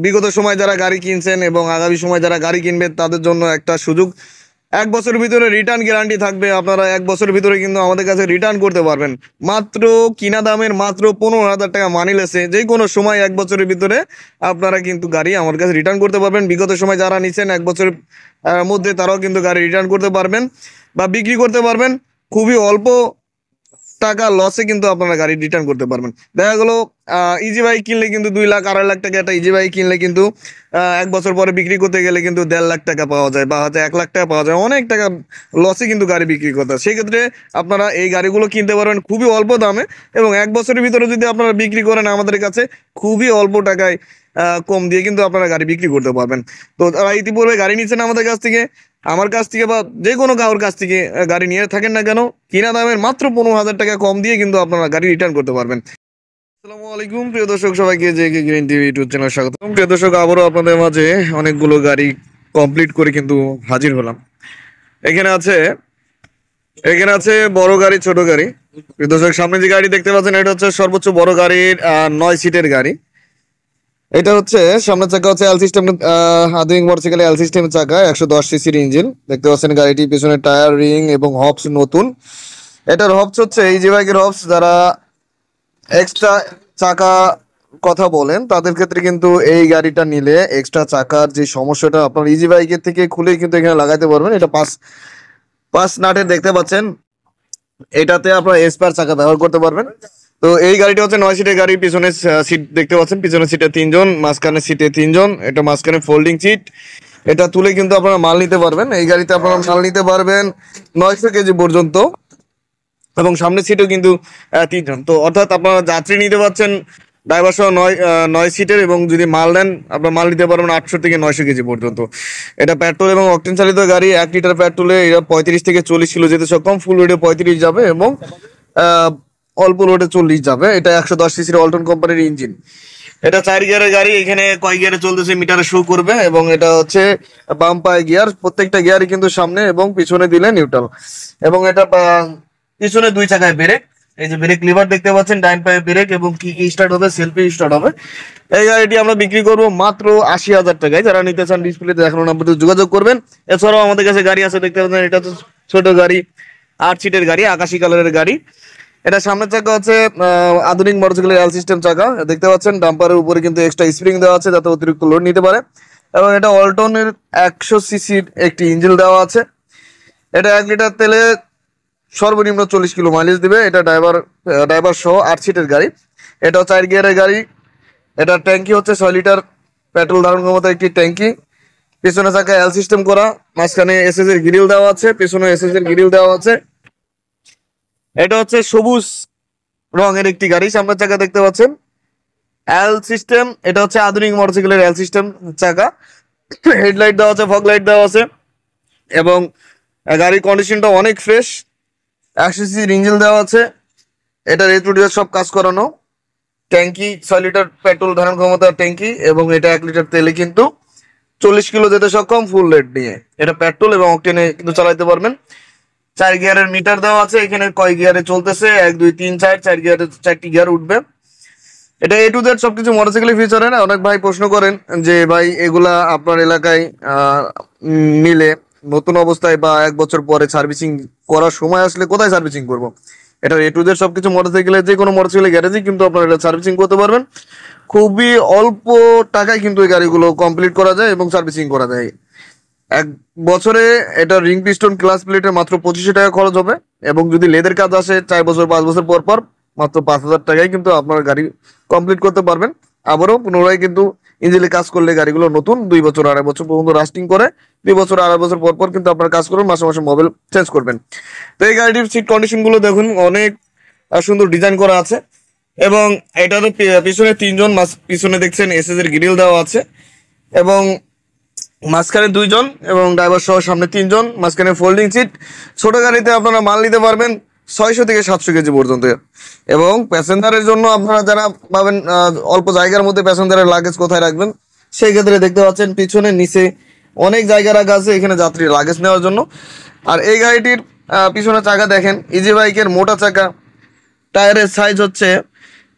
বিগত সময় যারা গাড়ি কিনছেন এবং আগামী সময় যারা গাড়ি কিনবেন তাদের জন্য একটা সুযোগ, 1 বছরের ভিতরে রিটার্ন গ্যারান্টি থাকবে। আপনারা 1 বছরের ভিতরে কিন্তু আমাদের কাছে রিটার্ন করতে পারবেন। মাত্র কিনা দামের মাত্র 15,000 টাকা মানি লেসে যে কোনো সময় 1 বছরের ভিতরে আপনারা কিন্তু গাড়ি আমার কাছে রিটার্ন করতে পারবেন। বিগত সময় যারা নিচ্ছেন 1 বছরের মধ্যে তারাও কিন্তু গাড়ি রিটার্ন করতে পারবেন বা বিক্রি করতে পারবেন। খুবই অল্প টাকা লসে কিন্তু আপনারা গাড়ি রিটার্ন করতে পারবেন। দেখা গেলো ইজি বাইক কিনলে কিন্তু 2 লাখ 2.5 লাখ টাকা একটা ইজি বাইক কিনলে কিন্তু 1 বছর পরে বিক্রি করতে গেলে কিন্তু 1.5 লাখ টাকা পাওয়া যায় বা হয়তো 1 লাখ টাকা পাওয়া যায়, অনেক টাকা লসে কিন্তু গাড়ি বিক্রি করতে হয়। সেক্ষেত্রে আপনারা এই গাড়িগুলো কিনতে পারবেন খুবই অল্প দামে এবং 1 বছরের ভিতরে যদি আপনারা বিক্রি করেন আমাদের কাছে খুবই অল্প টাকায় কম দিয়ে কিন্তু আপনারা গাড়ি বিক্রি করতে পারবেন। তো তারা ইতিপূর্বে গাড়ি নিচ্ছেন আমাদের কাছ থেকে, আমার কাছ থেকে বা যে কোনো কারোর কাছ থেকে গাড়ি নিয়ে থাকেন না কেন, কিনা দামের মাত্র 15,000 টাকা কম দিয়ে কিন্তু আপনারা গাড়ি রিটার্ন করতে পারবেন। আসসালামু আলাইকুম প্রিয় দর্শক, সবাইকে JK green TV YouTube channel স্বাগতম। প্রিয় দর্শক, আবারও আপনাদের মাঝে অনেকগুলো গাড়ি কমপ্লিট করে কিন্তু হাজির হলাম। এখানে আছে বড় গাড়ি, ছোট গাড়ি। প্রিয় দর্শক, সামনে যে গাড়ি দেখতে পাচ্ছেন এটা হচ্ছে সর্বোচ্চ বড় গাড়ির 9 সিটের গাড়ি। এটা হচ্ছে সামনের চাকা হচ্ছে এল সিস্টেম, আধুনিক মোটরসাইকেল এল সিস্টেমের চাকা, 110 সিসির ইঞ্জিন দেখতে পাচ্ছেন। গাড়িটি পিছনে টায়ার, রিং এবং হবস নতুন। এটার হবস হচ্ছে ইজি বাইকের হবস। যারা এক্সট্রা চাকা কথা বলেন তাদের ক্ষেত্রে কিন্তু এই গাড়িটা নিলে এক্সট্রা চাকার যে সমস্যাটা আপনার ইজি বাইকের থেকে খুলে কিন্তু এখানে লাগাইতে পারবেন। এটা পাঁচ নাটের দেখতে পাচ্ছেন, এটাতে আপনার স্পেয়ার চাকা ব্যবহার করতে পারবেন। তো এই গাড়িটা হচ্ছে 9 সিটের গাড়ি। পিছনে সিট দেখতে পাচ্ছেন, পিছনের সিটে 3 জন, মাঝখানে সিটে 3 জন। এটা মাঝখানে ফোল্ডিং সিট। এটা তুলে কিন্তু আপনারা মাল নিতে পারবেন। এই গাড়িতে আপনারা মাল নিতে পারবেন 900 কেজি পর্যন্ত এবং সামনের সিটেও কিন্তু 3 জন। তো অর্থাৎ আপনারা যাত্রী নিতে পারছেন ড্রাইভার সহ 9 সিটের এবং যদি মাল নেন আপনার মাল নিতে পারবেন 800 থেকে 900 কেজি পর্যন্ত। এটা পেট্রোল এবং অকটেন চালিত গাড়ি। 1 লিটার পেট্রোলে এটা 35 থেকে 40 কিলো যেতে সক্ষম। ফুল লোডে 35 যাবে এবং অল্প লোডে 40 যাবে। এটা 110 সিসির অল্টন কোম্পানির ইঞ্জিন। এটা 4 গিয়ারের গাড়ি। এখানে কয় গিয়ারে চলতেছে মিটারে শো করবে এবং এটা হচ্ছে বাম পায়ে গিয়ার। প্রত্যেকটা গিয়ারই কিন্তু সামনে এবং পিছনে দিলে নিউট্রাল। এবং এটা পিছনে 2 চাকায় ব্রেক। এই যে ব্রেক লিভার দেখতে পাচ্ছেন, ডাইন পায়ে ব্রেক এবং কি স্টার্ট হবে, সেলফি স্টার্ট হবে। এই গাড়িটি আমরা বিক্রি করবো মাত্র 80,000 টাকায়। যারা নিতে চান ডিসপ্লেতে দেখানো নাম্বারে যোগাযোগ করবেন। এছাড়াও আমাদের কাছে গাড়ি আছে দেখতে পাচ্ছেন, এটা তো ছোট গাড়ি, 8 সিটের গাড়ি, আকাশি কালারের গাড়ি। এটা সামনের চাকা হচ্ছে আধুনিক মোটরসাইকেলের এল সিস্টেম চাকা দেখতে পাচ্ছেন। ডাম্পারের উপরে কিন্তু এক্সট্রা স্প্রিং দেওয়া আছে যাতে অতিরিক্ত লোড নিতে পারে এবং এটা অল্টনের 100 সিসির একটি ইঞ্জিন দেওয়া আছে। এটা 1 লিটার তেলে সর্বনিম্ন 40 কিলো মাইলেজ দিবে। এটা ড্রাইভার সহ 8 সিটের গাড়ি। এটা 4 গিয়ারের গাড়ি। এটা ট্যাঙ্কি হচ্ছে 6 লিটার পেট্রোল ধারণ ক্ষমতা একটি ট্যাঙ্কি। পিছনে চাকা এল সিস্টেম করা, মাঝখানে এসএস এর গ্রিল দেওয়া আছে, পিছনে এসএস এর গ্রিল দেওয়া আছে। এটা হচ্ছে সবুজ রঙের একটি গাড়ি। সামনের চাকা দেখতে পাচ্ছেন এল সিস্টেম। এটা হচ্ছে আধুনিক মোটরসাইকেলের এল সিস্টেম চাকা। হেডলাইট দেওয়া আছে, ফগ লাইট দেওয়া আছে এবং গাড়ির কন্ডিশনটা অনেক ফ্রেশ। 100 সিসির ইঞ্জিন দেওয়া আছে। এটা রেট্রোডিয়ার সব কাজ করানো। ট্যাঙ্কি 6 লিটার পেট্রোল ধারণ ক্ষমতার ট্যাঙ্কি এবং এটা 1 লিটার তেলে কিন্তু 40 কিলো যেতে সক্ষম ফুল লোড নিয়ে। এটা পেট্রোল এবং অকটেনে কিন্তু চালাতে পারবেন। 4 গিয়ারের মিটার দেওয়া আছে। এখানে কয় গিয়ারে চলতেছে, 1 2 3 4, 4 গিয়ারে 4টি গিয়ার উঠবে। এটা A to Z সবকিছু মোটরসাইকেলের ফিচারে না। অনেক ভাই প্রশ্ন করেন যে ভাই এগুলা আপনার এলাকায় নিলে নতুন অবস্থায় বা 1 বছর পরে সার্ভিসিং করার সময় আসলে কোথায় সার্ভিসিং করব। এটা A to Z সবকিছু মোটরসাইকেলের যে কোনো মোটরসাইকেলের গ্যারেজে কিন্তু আপনারা এটা সার্ভিসিং করতে পারবেন। খুবই অল্প টাকায় কিন্তু এই গাড়িগুলো কমপ্লিট করা যায় এবং সার্ভিসিং করা যায়। 1 বছরে এটা রিং পিস্টন ক্লাস প্লেটের মাত্র 2500 টাকা খরচ হবে এবং যদি লেদের কাজ আসে 4 বছর 5 বছর পর পর মাত্র 5,000 টাকায় কিন্তু আপনার গাড়ি কমপ্লিট করতে পারবেন। আবারও পুনরায় কিন্তু ইঞ্জিনে কাজ করলে গাড়িগুলো নতুন 2 বছর 2.5 বছর পর্যন্ত রাস্টিং করে। 2 বছর 2.5 বছর পর পর কিন্তু আপনার কাজ করবেন, মাসে মাসে মোবাইল চেঞ্জ করবেন। তো এই গাড়িটির সিট কন্ডিশন গুলো দেখুন, অনেক সুন্দর ডিজাইন করা আছে এবং এটা তো পিছনে 3 জন, পিছনে দেখছেন এসএস এর গ্রিল দেওয়া আছে এবং মাঝখানে 2 জন এবং ড্রাইভার সহ সামনে 3 জন, মাঝখানে ফোল্ডিং সিট। ছোট গাড়িতে আপনারা মাল নিতে পারবেন 600 থেকে 700 কেজি পর্যন্ত এবং প্যাসেঞ্জারের জন্য আপনারা যারা পাবেন অল্প জায়গার মধ্যে প্যাসেঞ্জারের লাগেজ কোথায় রাখবেন সেই ক্ষেত্রে দেখতে পাচ্ছেন পিছনে নিচে অনেক জায়গা রাখা আছে এখানে যাত্রীর লাগেজ নেওয়ার জন্য। আর এই গাড়িটির পিছনে চাকা দেখেন, ইজি বাইকের মোটা চাকা। টায়ারের সাইজ হচ্ছে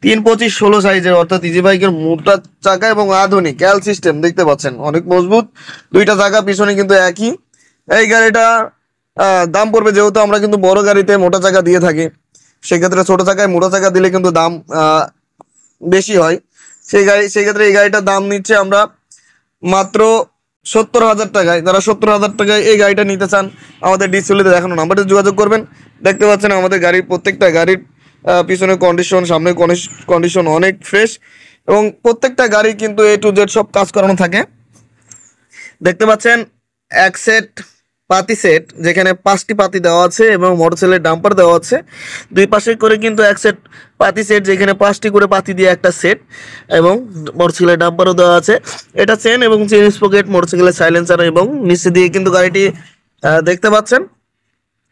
325/16 সাইজের, অর্থাৎ ইজি বাইকের মোটা চাকা এবং আধুনিক এল সিস্টেম দেখতে পাচ্ছেন, অনেক মজবুত। দুইটা চাকা পিছনে কিন্তু একই। এই গাড়িটা দাম পড়বে, যেহেতু আমরা কিন্তু বড় গাড়িতে মোটা চাকা দিয়ে থাকি, সেক্ষেত্রে ছোট চাকায় মোটা চাকা দিলে কিন্তু দাম বেশি হয়। সেক্ষেত্রে এই গাড়িটার দাম নিচ্ছে আমরা মাত্র 70,000 টাকায়। যারা 70,000 টাকায় এই গাড়িটা নিতে চান, আমাদের ডিসপ্লেতে দেখানো নাম্বারে যোগাযোগ করবেন। দেখতে পাচ্ছেন আমাদের গাড়ির প্রত্যেকটা গাড়ির পিছনের কন্ডিশন, সামনের কন্ডিশন অনেক ফ্রেশ, এবং প্রত্যেকটা গাড়ি কিন্তু A to Z সব কাজ করানো থাকে। দেখতে পাচ্ছেন এক সেট পাতি সেট, যেখানে 5টি পাতি দেওয়া আছে এবং মোটরসাইকেলের ডাম্পার দেওয়া আছে। দুই পাশে করে কিন্তু এক সেট পাতি সেট, যেখানে 5টি করে পাতি দিয়ে একটা সেট, এবং মোটরসাইকেলের ডাম্পারও দেওয়া আছে। এটা চেন এবং চেন স্পকেট, মোটরসাইকেলের সাইলেন্সার, এবং নিচে দিয়ে কিন্তু গাড়িটি দেখতে পাচ্ছেন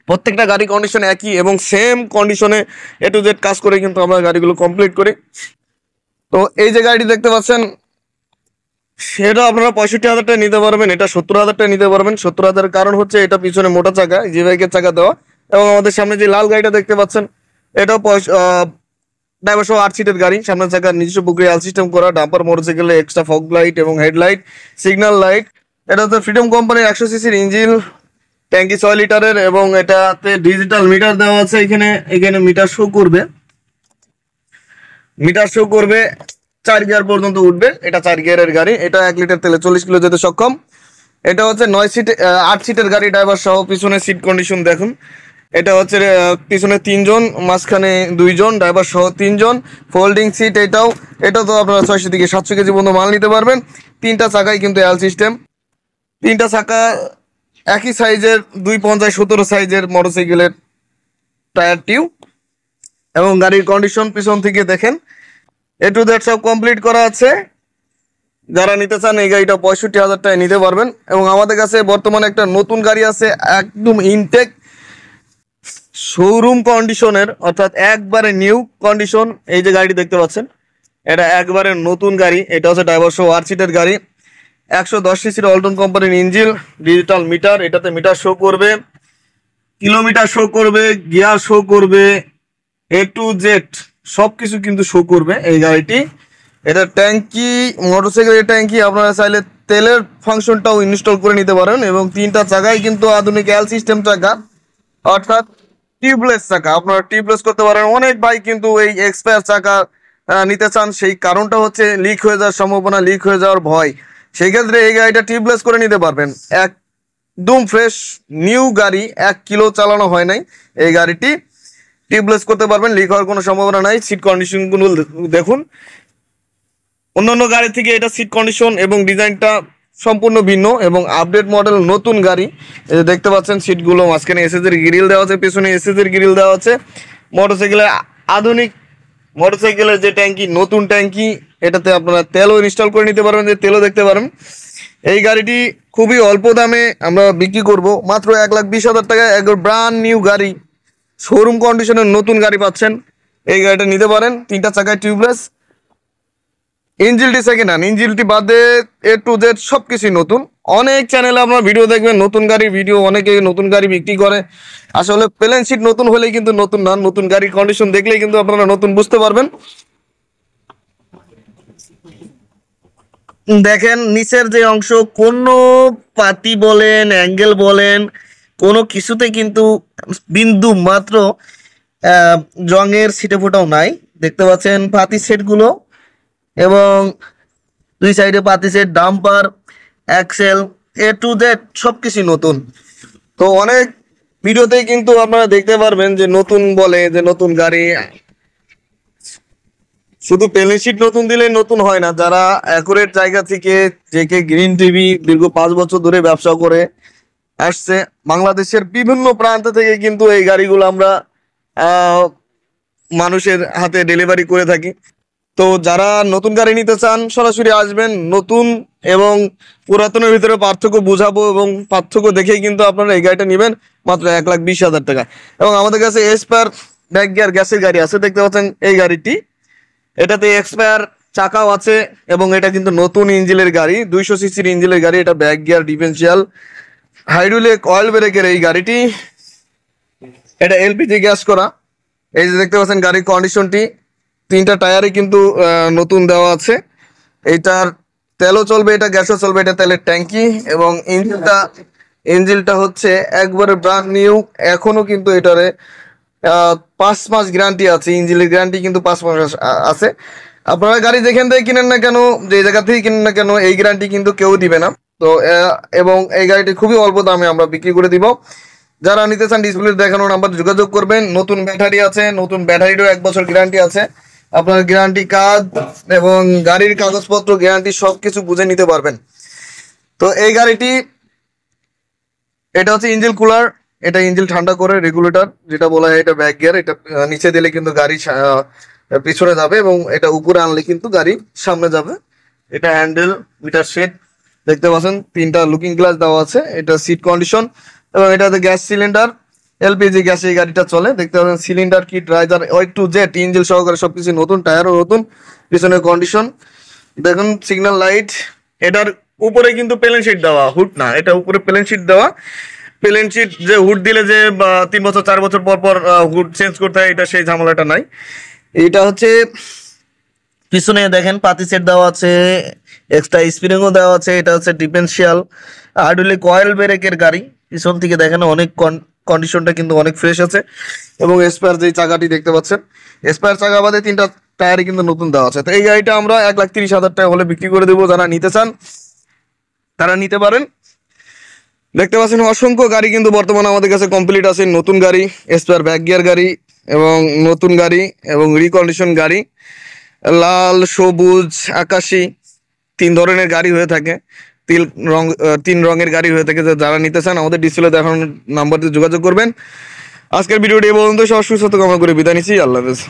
প্রত্যেকটা গাড়ি কন্ডিশন একই এবং সেম কন্ডিশনে A to Z কাজ করে কিন্তু আমরা গাড়িগুলো কমপ্লিট করি। তো এই যে গাড়িটি দেখতে পাচ্ছেন, সেটা আপনারা 65,000 টাকা নিতে পারবেন, এটা 70,000 টাকা নিতে পারবেন। 70,000 কারণ হচ্ছে এটা পিছনে মোটা চাকা, জি বাইকের চাকা দেওয়া, এবং আমাদের সামনে যে লাল গাড়িটা দেখতে পাচ্ছেন, এটাও ড্রাইভার সহ 8 সিটের গাড়ি। সামনের চাকার নিজস্ব বুকে এল সিস্টেম করা, ডাম্পার, মোটরসাইকেলে এক্সট্রা ফগ লাইট এবং হেডলাইট, সিগন্যাল লাইট। এটা হচ্ছে ফ্রিডম কোম্পানির 100 সিসির ইঞ্জিন, ট্যাঙ্কি 6 লিটারের, এবং এটাতে ডিজিটাল মিটার দেওয়া আছে। এখানে মিটার শো করবে, 4 গিয়ার পর্যন্ত উঠবে। এটা 4 গিয়ারের গাড়ি। এটা 1 লিটার তেলে 40 কিলো যেতে সক্ষম। এটা হচ্ছে 8 সিটের গাড়ি, ড্রাইভার সহ। পিছনে সিট কন্ডিশন দেখুন, এটা হচ্ছে পিছনে 3 জন, মাঝখানে 2 জন, ড্রাইভার সহ 3 জন। Folding seat. এটা তো আপনারা 600 থেকে 700 কেজি পর্যন্ত মাল নিতে পারবেন। 3টা চাকাই কিন্তু এল সিস্টেম, 3টা চাকা একই সাইজের, 250/17 সাইজের মোটরসাইকেলের টায়ার টিউব, এবং গাড়ির কন্ডিশন পিছন থেকে দেখেন A to Z সব কমপ্লিট করা আছে। যারা নিতে চান এই গাড়িটা 65,000 টাকায় নিতে পারবেন। এবং আমাদের কাছে বর্তমানে একটা নতুন গাড়ি আছে, একদম ইনটেক শোরুম কন্ডিশনের, অর্থাৎ একবারে নিউ কন্ডিশন। এই যে গাড়িটি দেখতে পাচ্ছেন, এটা একবারে নতুন গাড়ি। এটা হচ্ছে ড্রাইভার সহ 8 সিটের গাড়ি, 110 সিসির অল্টন কোম্পানির ইঞ্জিন, ডিজিটাল মিটার। এটাতে মিটার শো করবে, কিলোমিটার শো করবে, গিয়ার শো করবে, A to Z সবকিছু কিন্তু শো করবে এই গাড়িটি। এটা ট্যাঙ্কি, মোটরসাইকেলের ট্যাঙ্কি, আপনারা চাইলে তেলের ফাংশনটাও ইনস্টল করে নিতে পারেন। এবং 3টা চাকায় কিন্তু আধুনিক এল সিস্টেম চাকা, অর্থাৎ টিউবলেস চাকা। আপনারা টিউবলেস করতে পারেন। অনেক ভাই কিন্তু এই এক্সপায়ার চাকা নিতে চান, সেই কারণটা হচ্ছে লিক হয়ে যাওয়ার সম্ভাবনা, লিক হয়ে যাওয়ার ভয়। সেই ক্ষেত্রে এই গাড়িটা টিউবলেস করে নিতে পারবেন। একদম ফ্রেশ নিউ গাড়ি, 1 কিলো চালানো হয় নাই। এই গাড়িটি টিউবলেস করতে পারবেন, লিক হওয়ার কোনো সম্ভাবনা নাই। সিট কন্ডিশনগুলো দেখুন, অন্যান্য গাড়ি থেকে এটা সিট কন্ডিশন এবং ডিজাইনটা সম্পূর্ণ ভিন্ন এবং আপডেট মডেল নতুন গাড়ি। এই যে দেখতে পাচ্ছেন সিটগুলো, মাঝখানে এসএসের গ্রিল দেওয়া আছে, পেছনে এসএসের গ্রিল দেওয়া আছে। মোটরসাইকেলের আধুনিক, মোটরসাইকেলের যে ট্যাঙ্কি, নতুন ট্যাঙ্কি। এটাতে আপনারা তেলও ইনস্টল করে নিতে পারবেন, যে তেলও দেখতে পারেন। এই গাড়িটি খুবই অল্প দামে আমরা বিক্রি করব, মাত্র 1,20,000 টাকায়। একবার ব্র্যান্ড নিউ গাড়ি, শোরুম কন্ডিশনের নতুন গাড়ি পাচ্ছেন। এই গাড়িটা নিতে পারেন, 3টা চাকায় টিউবলেস। ইঞ্জিনটি সেকেন্ড হ্যান্ড, ইঞ্জিনটি বাদে A to Z সবকিছুই নতুন। অনেক চ্যানেলে আপনার ভিডিও দেখবেন নতুন গাড়ির ভিডিও, অনেকে নতুন গাড়ি বিক্রি করে। আসলে প্লেন শিট নতুন হলেই কিন্তু নতুন না, নতুন গাড়ির কন্ডিশন দেখলেই কিন্তু আপনারা নতুন বুঝতে পারবেন। দেখেন নিচের যে অংশ, কোনো পাতি বলেন, অ্যাঙ্গেল বলেন, কোনো কিছুতে কিন্তু বিন্দু মাত্র জংয়ের ছিটে ফোটাও নাই। দেখতে পাচ্ছেন পাতি সেটগুলো, এবং 2 সাইডে পাতি set, dumper, axle, A to Z সবকিছু নতুন। তো অনেক ভিডিওতেই কিন্তু আপনারা দেখতে পারবেন যে নতুন বলে, যে নতুন গাড়ি। শুধু প্লেন শিট নতুন দিলেই নতুন হয় না। যারা অ্যাকুরেট জায়গা থেকে, জেকে গ্রিন টিভি দীর্ঘ 5 বছর ধরে ব্যবসা করে আসছে, বাংলাদেশের বিভিন্ন প্রান্ত থেকে কিন্তু এই গাড়িগুলো আমরা মানুষের হাতে ডেলিভারি করে থাকি। তো যারা নতুন গাড়ি নিতে চান, সরাসরি আসবেন। নতুন এবং পুরাতনের ভিতরে পার্থক্য বুঝাবো, এবং পার্থক্য দেখেই কিন্তু আপনারা এই গাড়িটা নেবেন মাত্র 1,20,000 টাকা। এবং আমাদের কাছে এসপায়ার ব্যাক গিয়ার গ্যাসের গাড়ি আছে, দেখতে পাচ্ছেন এই গাড়িটি। এটাতে এক্সপায়ার চাকাও আছে, এবং এটা কিন্তু নতুন ইঞ্জিনের গাড়ি, 200 সিসির ইঞ্জিনের গাড়ি। এটা back gear differential hydraulic oil ব্রেকের এই গাড়িটি। এটা এলপিজি গ্যাস করা। এই যে দেখতে পাচ্ছেন গাড়ির কন্ডিশনটি, তিনটা টায়ারে কিন্তু নতুন দেওয়া আছে। এইটার তেলও চলবে, এটা গ্যাসও চলবে, এটা তেলের ট্যাঙ্কি। এবং ইঞ্জিনটা হচ্ছে একবারে ব্র্যান্ড নিউ। এখনো কিন্তু এটারে 5 মাস গ্যারান্টি আছে, ইঞ্জিনের গ্যারান্টি কিন্তু 5 মাস আছে। আপনারা গাড়ি যেখান থেকে কিনেন না কেন, যে জায়গা থেকে কিনেন না কেন, এই গ্যারান্টি কিন্তু কেউ দিবে না। তো এবং এই গাড়িটি খুবই অল্প দামে আমরা বিক্রি করে দিব। যারা নিতে চান ডিসপ্লে দেখানো নাম্বার যোগাযোগ করবেন। নতুন ব্যাটারি আছে, নতুন ব্যাটারিরও 1 বছর গ্যারান্টি আছে। আপনার গ্যারান্টি কার্ড এবং গাড়ির কাগজপত্র, গ্যারান্টি সবকিছু বুঝে নিতে পারবেন। তো এই গাড়িটি, এটা হচ্ছে ইঞ্জিন কুলার, এটা ইঞ্জিন ঠান্ডা করে রেগুলেটর যেটা বলা হয়, এটা ব্যাক গিয়ার। এটা নিচে দিলে কিন্তু গাড়ি পিছনে যাবে এবং এটা উপরে আনলে কিন্তু গাড়ি সামনে যাবে। এটা হ্যান্ডেল, মিটার সেট দেখতে পাচ্ছেন, 3টা লুকিং গ্লাস দেওয়া আছে। এটা সিট কন্ডিশন এবং এটাতে গ্যাস সিলিন্ডার, এলপিজি গ্যাস এই গাড়িটা চলে। দেখতে পাচ্ছেন cylinder kit, riser, Y to Z, engine সহকারে সবকিছু নতুন, টায়ারও নতুন, পিছনের কন্ডিশন দেখুন, সিগন্যাল লাইট। এটার উপরে কিন্তু প্লেন শিট দেওয়া, হুড না, এটা উপরে প্লেন শিট দেওয়া। প্লেন শিট যে হুড দিলে যে 3 বছর 4 বছর পর পর হুড চেঞ্জ করতে হয়, এটা সেই ঝামেলাটা নাই। এটা হচ্ছে পিছনে দেখেন পাতি সেট দেওয়া আছে, এক্সট্রা স্প্রিংও দেওয়া আছে। এটা হচ্ছে ডিফারেন্সিয়াল হাইড্রোলিক অয়েল ব্রেকের গাড়ি। পিছন থেকে দেখেন অনেক কন্ডিশনটা কিন্তু অনেক ফ্রেশ আছে। এবং স্পেয়ার যে চাকাটি দেখতে পাচ্ছেন, স্পেয়ার চাকা বাদে 3টা টায়ারে কিন্তু নতুন দেওয়া আছে। তো এই গাড়িটা আমরা 1,30,000 টাকা হলে বিক্রি করে দেবো। যারা নিতে চান তারা নিতে পারেন। দেখতে পাচ্ছেন অসংখ্য গাড়ি কিন্তু বর্তমানে আমাদের কাছে কমপ্লিট আছে। নতুন গাড়ি, স্পেয়ার ব্যাক গিয়ার গাড়ি এবং নতুন গাড়ি এবং রিকন্ডিশন গাড়ি, লাল, সবুজ, আকাশি 3 ধরনের গাড়ি হয়ে থাকে। 3 রঙের গাড়ি হয়ে থাকে। যারা নিতে চান আমাদের ডিসপ্লে দেখানোর নাম্বার দিয়ে যোগাযোগ করবেন। আজকের ভিডিওটি এই পর্যন্ত। সব সুস্থতা কামনা করে বিদায় নিচ্ছি। আল্লাহ হাফেজ।